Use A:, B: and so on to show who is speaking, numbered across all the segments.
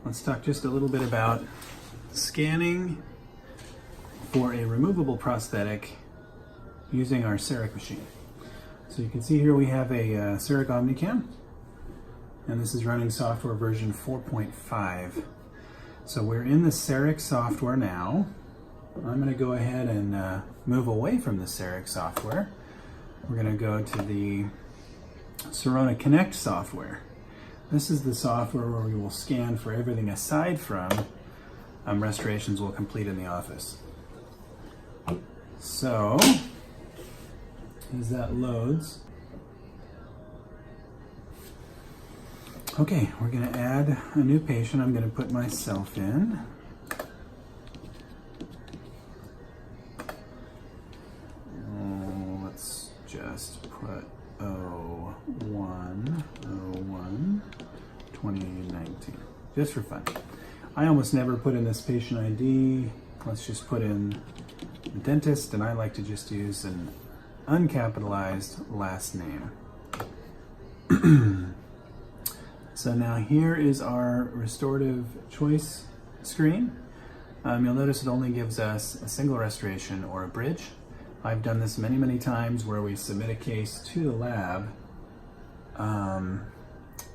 A: let's talk just a little bit about scanning for a removable prosthetic using our CEREC machine. So you can see here we have a CEREC Omnicam, and this is running software version 4.5. So we're in the CEREC software now. I'm going to go ahead and move away from the CEREC software. We're going to go to the Sirona Connect software. This is the software where we will scan for everything aside from restorations we'll complete in the office. So, as that loads, okay, we're going to add a new patient. I'm going to put myself in. Let's just put 01/01/2019, just for fun. I almost never put in this patient ID. Let's just put in the dentist, and I like to just use an uncapitalized last name. So now here is our Restorative Choice screen. You'll notice it only gives us a single restoration or a bridge. I've done this many, many times where we submit a case to the lab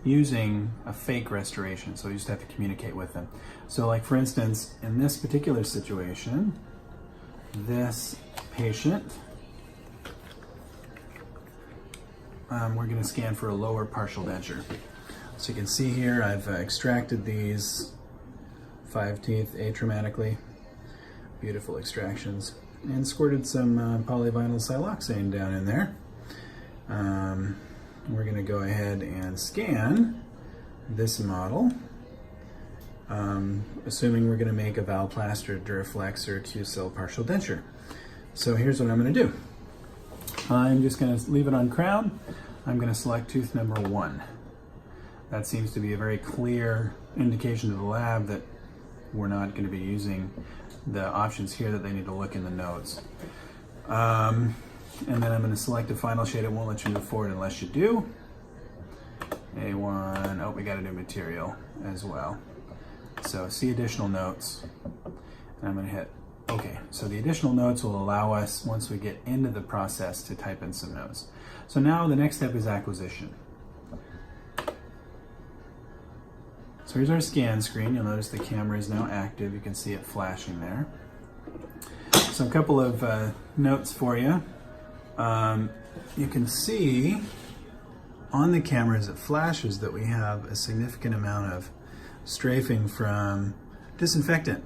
A: using a fake restoration, so you just have to communicate with them. So like for instance, in this particular situation, this patient, we're going to scan for a lower partial denture. So you can see here I've extracted these 5 teeth atraumatically, beautiful extractions, and squirted some polyvinyl siloxane down in there. We're going to go ahead and scan this model, assuming we're going to make a valplaster, Duraflex, or Q-cell partial denture. So here's what I'm going to do. I'm just going to leave it on crown. I'm going to select tooth number 1. That seems to be a very clear indication to the lab that we're not going to be using the options here that they need to look in the notes. And then I'm going to select a final shade. It won't let you move forward unless you do. A1, oh, we got a new material as well. So see additional notes, and I'm going to hit OK. So the additional notes will allow us, once we get into the process, to type in some notes. So now the next step is acquisition. So here's our scan screen. You'll notice the camera is now active. You can see it flashing there. So a couple of notes for you. You can see on the camera as it flashes that we have a significant amount of strafing from disinfectant.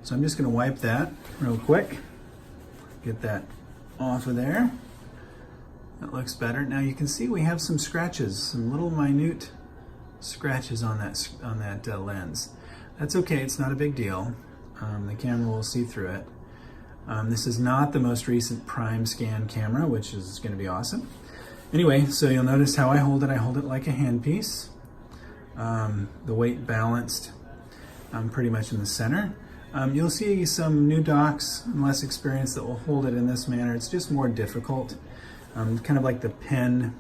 A: So I'm just going to wipe that real quick, get that off of there. That looks better. Now you can see we have some scratches, some little minute scratches on that lens. That's okay, it's not a big deal. The camera will see through it. This is not the most recent prime scan camera, which is going to be awesome. Anyway, so you'll notice how I hold it. I hold it like a handpiece. The weight balanced pretty much in the center. You'll see some new docs and less experienced that will hold it in this manner. It's just more difficult. Kind of like the pen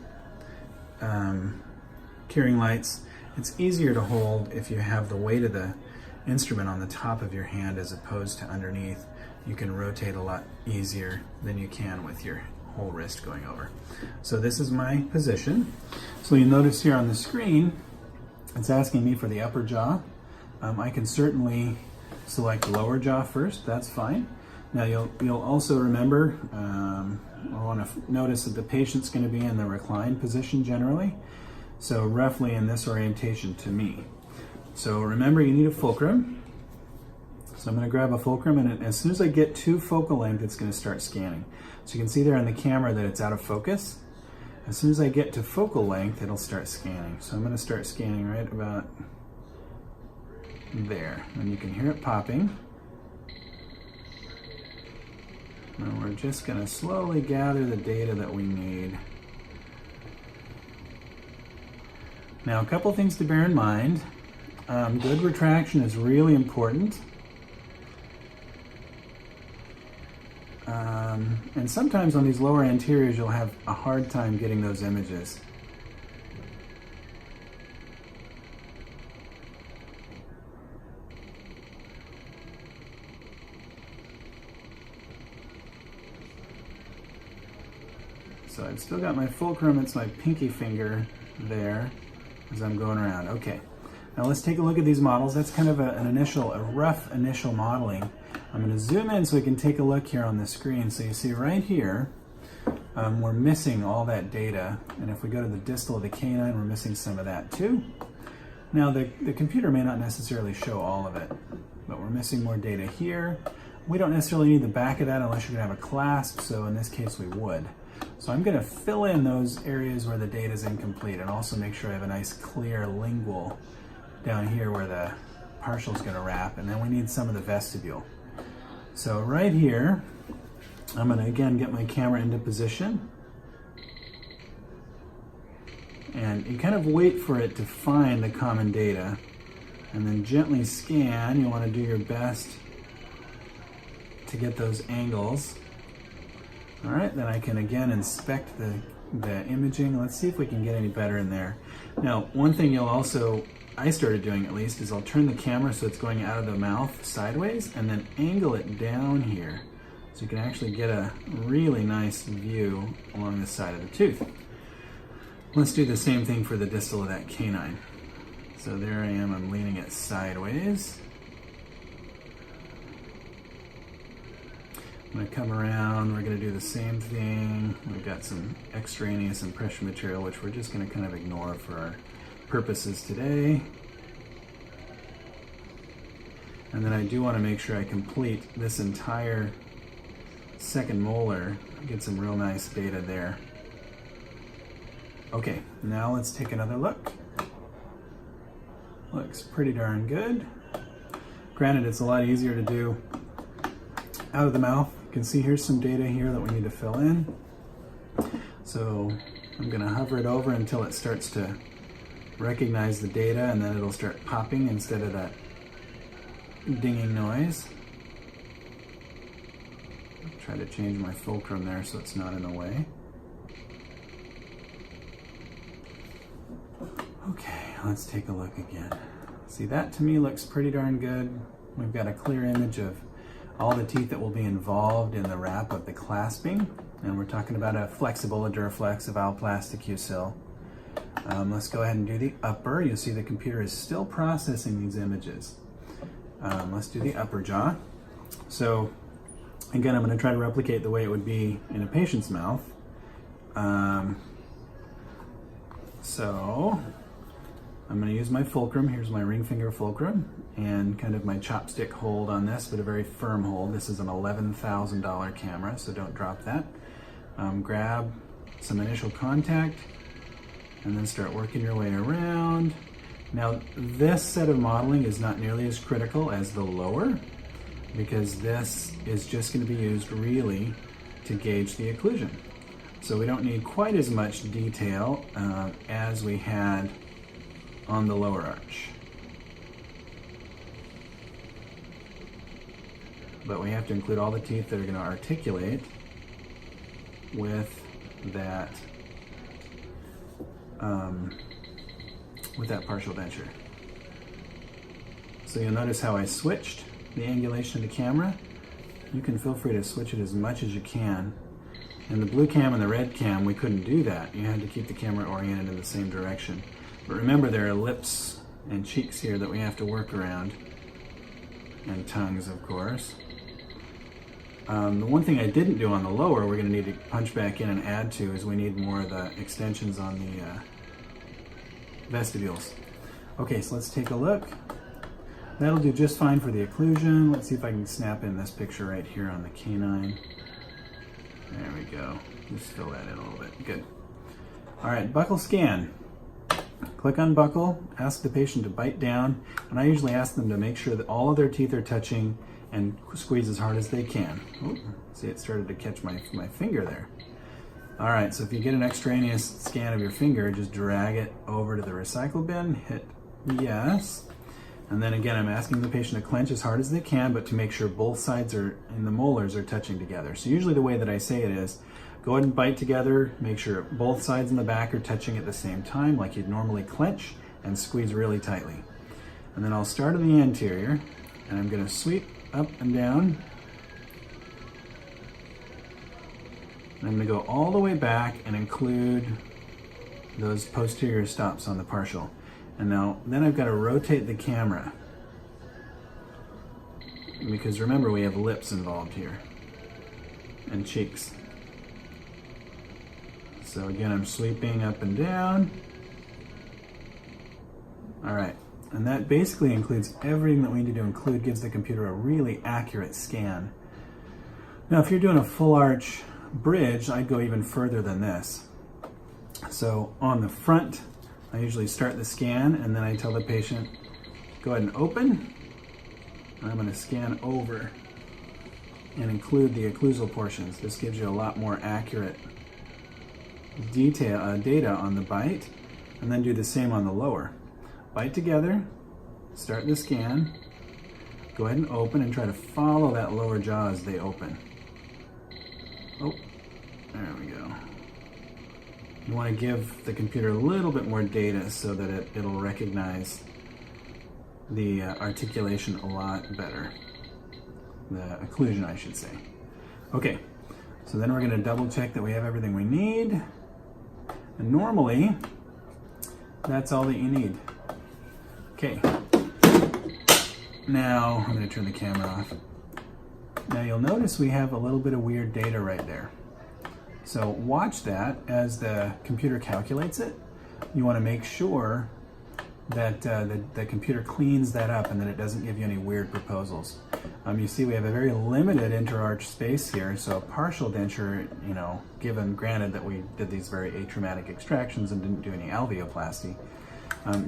A: curing lights. It's easier to hold if you have the weight of the instrument on the top of your hand as opposed to underneath. You can rotate a lot easier than you can with your whole wrist going over. So this is my position. So you notice here on the screen, it's asking me for the upper jaw. I can certainly select lower jaw first, that's fine. Now you'll also remember, I want to notice that the patient's going to be in the reclined position generally. So roughly in this orientation to me. So remember, you need a fulcrum. So I'm going to grab a fulcrum, and as soon as I get to focal length, it's going to start scanning. So you can see there on the camera that it's out of focus. As soon as I get to focal length, it'll start scanning. So I'm going to start scanning right about there. And you can hear it popping. And we're just going to slowly gather the data that we need. Now, a couple things to bear in mind. Good retraction is really important. And sometimes on these lower anteriors, you'll have a hard time getting those images. So I've still got my fulcrum, it's my pinky finger there as I'm going around. Okay, now let's take a look at these models. That's kind of a rough initial modeling. I'm going to zoom in so we can take a look here on the screen. So you see right here, we're missing all that data. And if we go to the distal of the canine, we're missing some of that too. Now the computer may not necessarily show all of it, but we're missing more data here. We don't necessarily need the back of that unless you're going to have a clasp, so in this case we would. So I'm going to fill in those areas where the data is incomplete and also make sure I have a nice clear lingual down here where the partial is going to wrap, and then we need some of the vestibule. So right here, I'm going to again get my camera into position, and you kind of wait for it to find the common data and then gently scan. You want to do your best to get those angles. All right, then I can again inspect the imaging. Let's see if we can get any better in there. Now, one thing I started doing at least, is I'll turn the camera so it's going out of the mouth sideways and then angle it down here so you can actually get a really nice view along the side of the tooth. Let's do the same thing for the distal of that canine. So there I am, I'm leaning it sideways. I'm going to come around, we're going to do the same thing. We've got some extraneous impression material which we're just going to kind of ignore for our purposes today. And then I do want to make sure I complete this entire second molar, get some real nice data there. Okay, now let's take another look. Looks pretty darn good. Granted, it's a lot easier to do out of the mouth. You can see here's some data here that we need to fill in. So I'm going to hover it over until it starts to recognize the data, and then it'll start popping instead of that dinging noise. Try to change my fulcrum there so it's not in the way. Okay, let's take a look again. See, that to me looks pretty darn good. We've got a clear image of all the teeth that will be involved in the wrap of the clasping, and we're talking about a flexible, a Duraflex, a Valplastic Q-Sil. Let's go ahead and do the upper. You'll see the computer is still processing these images. Let's do the upper jaw. So again, I'm going to try to replicate the way it would be in a patient's mouth. So I'm going to use my fulcrum. Here's my ring finger fulcrum and kind of my chopstick hold on this, but a very firm hold. This is an $11,000 camera, so don't drop that. Grab some initial contact and then start working your way around. Now, this set of modeling is not nearly as critical as the lower, because this is just going to be used really to gauge the occlusion. So we don't need quite as much detail as we had on the lower arch. But we have to include all the teeth that are going to articulate with that partial denture. So you'll notice how I switched the angulation of the camera. You can feel free to switch it as much as you can. In the blue cam and the red cam, we couldn't do that. You had to keep the camera oriented in the same direction. But remember, there are lips and cheeks here that we have to work around, and tongues, of course. The one thing I didn't do on the lower, we're going to need to punch back in and add to, is we need more of the extensions on the vestibules. Okay, so let's take a look. That'll do just fine for the occlusion. Let's see if I can snap in this picture right here on the canine. There we go. Just fill that in a little bit. Good. All right, buccal scan. Click on buccal, ask the patient to bite down, and I usually ask them to make sure that all of their teeth are touching and squeeze as hard as they can. Ooh, see, it started to catch my finger there. All right, so if you get an extraneous scan of your finger, just drag it over to the recycle bin, hit yes, and then again, I'm asking the patient to clench as hard as they can, but to make sure both sides and the molars are touching together. So usually the way that I say it is, go ahead and bite together, make sure both sides in the back are touching at the same time, like you'd normally clench, and squeeze really tightly. And then I'll start in the anterior, and I'm gonna sweep up and down. And I'm going to go all the way back and include those posterior stops on the partial. And now, then I've got to rotate the camera, because remember we have lips involved here and cheeks. So again, I'm sweeping up and down. All right, and that basically includes everything that we need to include, gives the computer a really accurate scan. Now, if you're doing a full arch bridge, I'd go even further than this. So on the front, I usually start the scan and then I tell the patient, go ahead and open. And I'm going to scan over and include the occlusal portions. This gives you a lot more accurate data on the bite, and then do the same on the lower. Bite together, start the scan, go ahead and open and try to follow that lower jaw as they open. Oh, there we go. You want to give the computer a little bit more data so that it'll recognize the articulation a lot better. The occlusion, I should say. Okay, so then we're going to double check that we have everything we need. And normally, that's all that you need. Okay, now I'm going to turn the camera off. Now you'll notice we have a little bit of weird data right there. So watch that as the computer calculates it. You want to make sure that the computer cleans that up and that it doesn't give you any weird proposals. You see we have a very limited interarch space here, so a partial denture, granted that we did these very atraumatic extractions and didn't do any alveoplasty,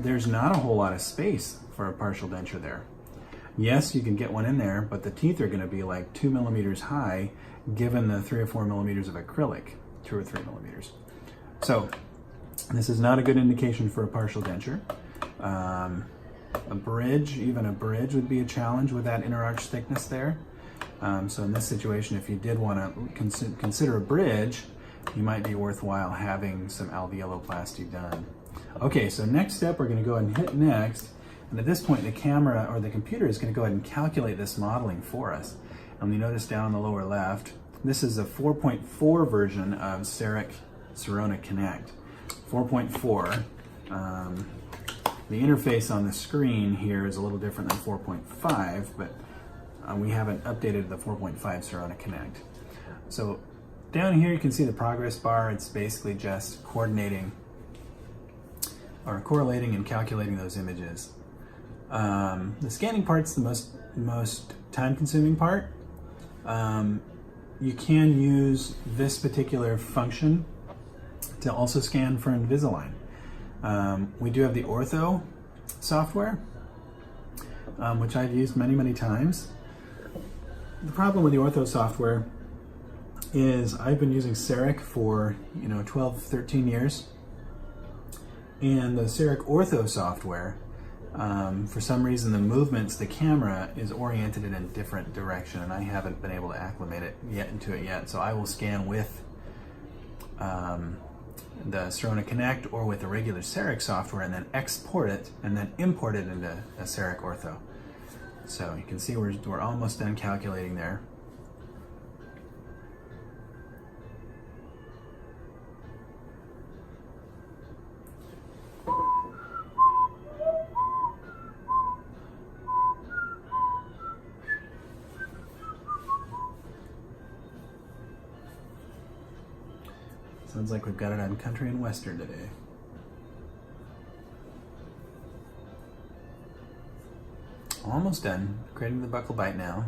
A: there's not a whole lot of space for a partial denture there. Yes, you can get one in there, but the teeth are going to be like 2 millimeters high given the 3 or 4 millimeters of acrylic, 2 or 3 millimeters. So this is not a good indication for a partial denture. A bridge, even a bridge would be a challenge with that interarch thickness there. So in this situation, if you did want to consider a bridge, you might be worthwhile having some alveoloplasty done. Okay, so next step, we're going to go ahead and hit next. And at this point, the camera or the computer is going to go ahead and calculate this modeling for us. And we notice down in the lower left, this is a 4.4 version of CEREC Sirona Connect. 4.4. The interface on the screen here is a little different than 4.5, but we haven't updated the 4.5 Sirona Connect. So down here you can see the progress bar. It's basically just coordinating or correlating and calculating those images. The scanning part's the most time-consuming part. You can use this particular function to also scan for Invisalign. We do have the ortho software, which I've used many times. The problem with the ortho software is I've been using CEREC for 12, 13 years, and the CEREC ortho software, for some reason the movements, the camera is oriented in a different direction, and I haven't been able to acclimate it yet. So I will scan with the Sirona Connect or with the regular CEREC software and then export it and then import it into a CEREC ortho. So you can see we're almost done calculating there. Sounds like we've got it on country and western today. Almost done. Creating the buccal bite now.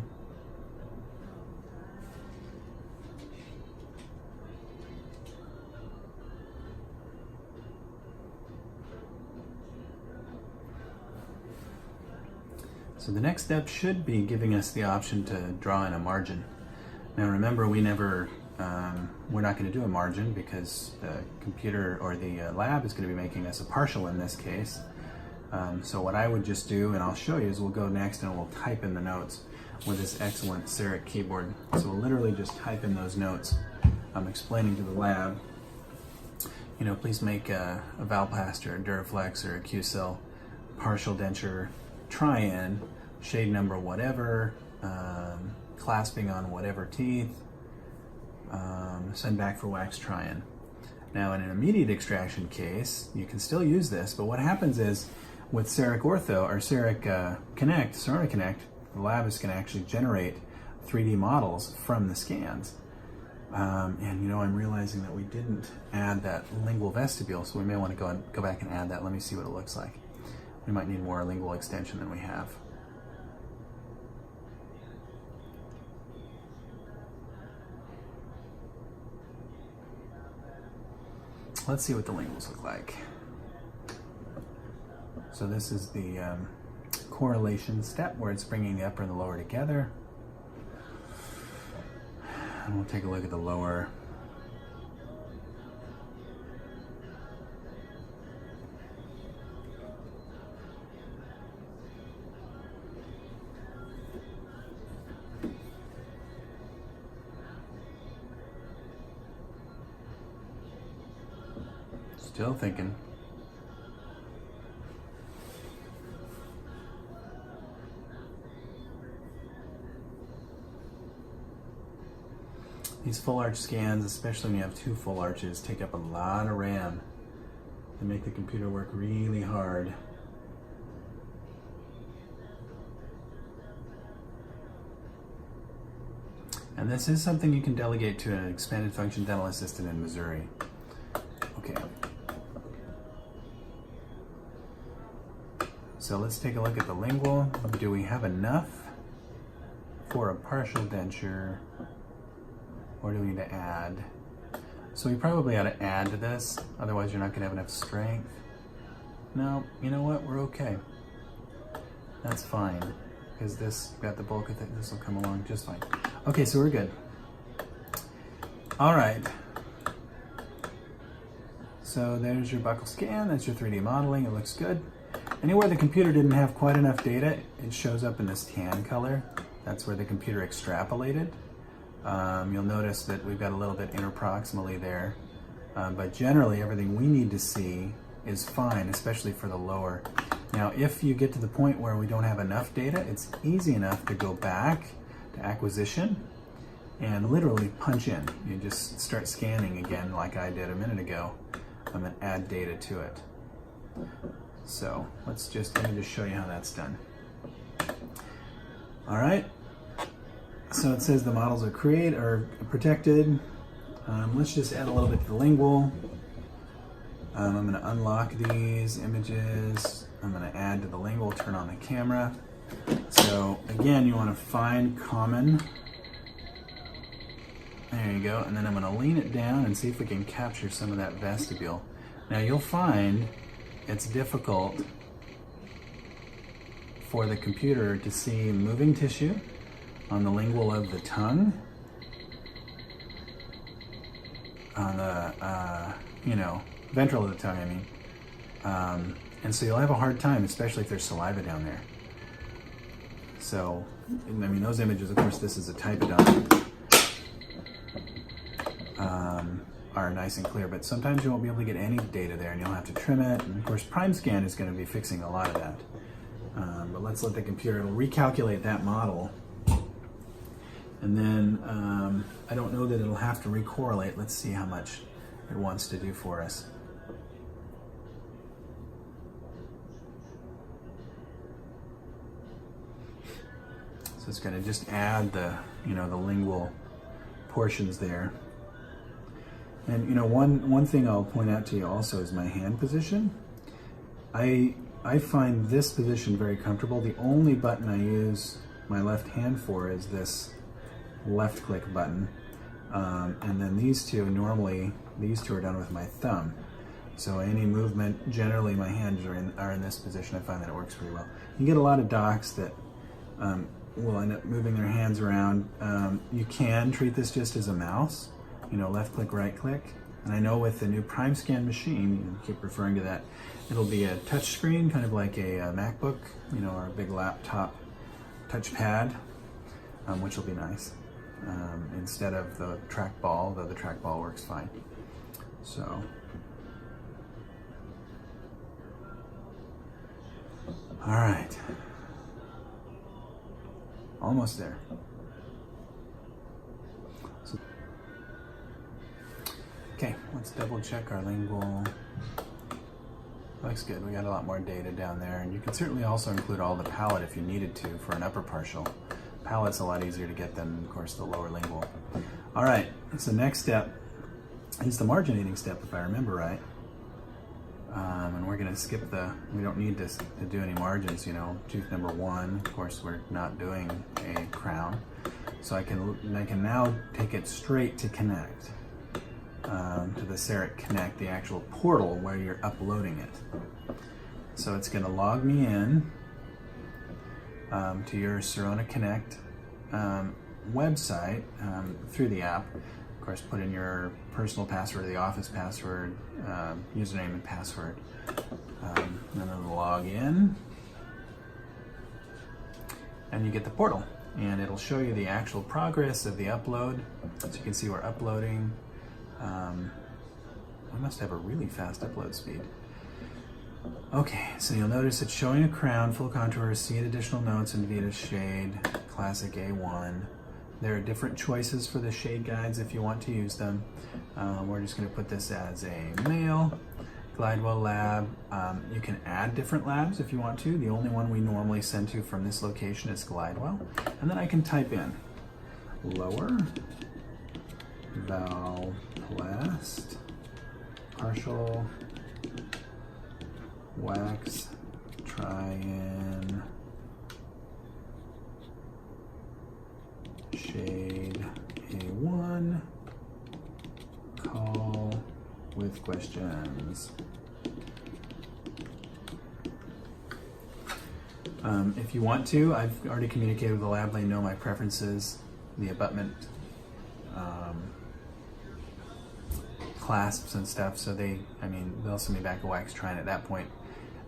A: So the next step should be giving us the option to draw in a margin. Now remember, we're not going to do a margin because the computer or the lab is going to be making us a partial in this case. So what I would just do, and I'll show you, is we'll go next and we'll type in the notes with this excellent CEREC keyboard. So we'll literally just type in those notes. I'm explaining to the lab, please make a Valplast or a Duraflex or a QCell partial denture try-in, shade number whatever, clasping on whatever teeth, send back for wax try-in. Now in an immediate extraction case, you can still use this, but what happens is with CEREC Ortho or CEREC Connect, Sonora Connect, the lab is going to actually generate 3D models from the scans. And you know, I'm realizing that we didn't add that lingual vestibule, so we may want to go back and add that. Let me see what it looks like. We might need more lingual extension than we have. Let's see what the linguals look like. So this is the correlation step where it's bringing the upper and the lower together. And we'll take a look at the lower. Still thinking. These full arch scans, especially when you have two full arches, take up a lot of RAM. They make the computer work really hard. And this is something you can delegate to an expanded function dental assistant in Missouri. Okay. So let's take a look at the lingual. Do we have enough for a partial denture, or do we need to add? So we probably ought to add to this, otherwise you're not going to have enough strength. No, you know what? We're okay. That's fine, because this got the bulk of it. This will come along just fine. Okay, so we're good. All right. So there's your buccal scan. That's your 3D modeling. It looks good. Anywhere the computer didn't have quite enough data, it shows up in this tan color. That's where the computer extrapolated. You'll notice that we've got a little bit interproximally there, but generally everything we need to see is fine, especially for the lower. Now, if you get to the point where we don't have enough data, it's easy enough to go back to acquisition and literally punch in. You just start scanning again like I did a minute ago, and add data to it. So let me just show you how that's done. All right. So it says the models are protected. Let's just add a little bit to the lingual. I'm going to unlock these images. I'm going to add to the lingual, turn on the camera. So again, you want to find common. There you go. And then I'm going to lean it down and see if we can capture some of that vestibule. Now you'll find it's difficult for the computer to see moving tissue on the lingual of the tongue, on the, ventral of the tongue, I mean. And so you'll have a hard time, especially if there's saliva down there. So, I mean, those images, of course, this is a typodont, are nice and clear, but sometimes you won't be able to get any data there and you'll have to trim it. And of course, PrimeScan is going to be fixing a lot of that. But let's let the computer, it'll recalculate that model. And then I don't know that it'll have to recorrelate. Let's see how much it wants to do for us. So it's going to just add the, the lingual portions there. And one thing I'll point out to you also is my hand position. I find this position very comfortable. The only button I use my left hand for is this left click button. And then these two are done with my thumb. So any movement, generally my hands are in this position. I find that it works pretty well. You get a lot of docs that will end up moving their hands around. You can treat this just as a mouse, left click, right click. And I know with the new PrimeScan machine, you keep referring to that, it'll be a touch screen, kind of like a MacBook, or a big laptop touchpad, which will be nice, instead of the trackball, though the trackball works fine. So, all right, almost there. let's double check our lingual. Looks good. We got a lot more data down there, and you can certainly also include all the palate if you needed to for an upper partial. Palate's a lot easier to get than, of course, the lower lingual. All right, so next step is the marginating step, if I remember right. And we're going to skip we don't need to do any margins, you know. Tooth number 1, of course, we're not doing a crown. So I can now take it straight to Connect, to the CEREC Connect, the actual portal where you're uploading it. So it's going to log me in to your Sirona Connect website through the app. Of course, put in your personal password, the office password, username and password. And then log in, and you get the portal, and it'll show you the actual progress of the upload. So you can see we're uploading. We must have a really fast upload speed. Okay, so you'll notice it's showing a crown, full contour, seed additional notes, and Vita shade, classic A1. There are different choices for the shade guides if you want to use them. We're just going to put this as a male. Glidewell lab. You can add different labs if you want to. The only one we normally send to from this location is Glidewell. And then I can type in lower Valplast partial wax try-in shade A1 call with questions. If you want to, I've already communicated with the lab. They know my preferences, the abutment clasps and stuff, so they'll send me back a wax try-in at that point.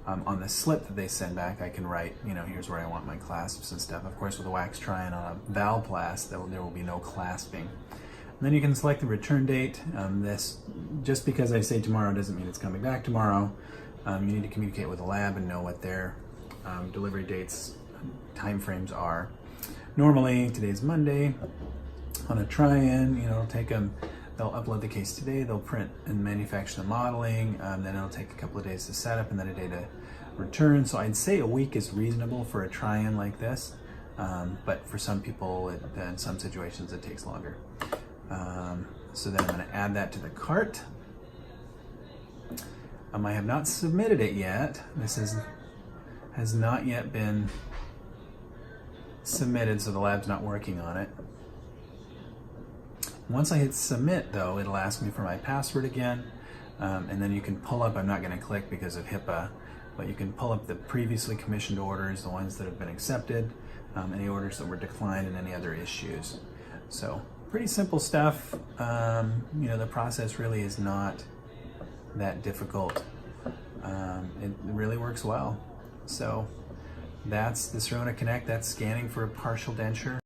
A: On the slip that they send back, I can write, here's where I want my clasps and stuff. Of course, with a wax try-in on a Valplast, there will be no clasping. And then you can select the return date. This, just because I say tomorrow doesn't mean it's coming back tomorrow. You need to communicate with the lab and know what their delivery dates, time frames are. Normally, today's Monday. On a try-in, it'll take them. They'll upload the case today, they'll print and manufacture the modeling, then it'll take a couple of days to set up and then a day to return. So I'd say a week is reasonable for a try-in like this, but for some people, in some situations, it takes longer. So then I'm going to add that to the cart. I have not submitted it yet. This has not yet been submitted, so the lab's not working on it. Once I hit submit, though, it'll ask me for my password again, and then you can pull up, I'm not going to click because of HIPAA, but you can pull up the previously commissioned orders, the ones that have been accepted, any orders that were declined, and any other issues. So pretty simple stuff. The process really is not that difficult. It really works well. So that's the Sirona Connect. That's scanning for a partial denture.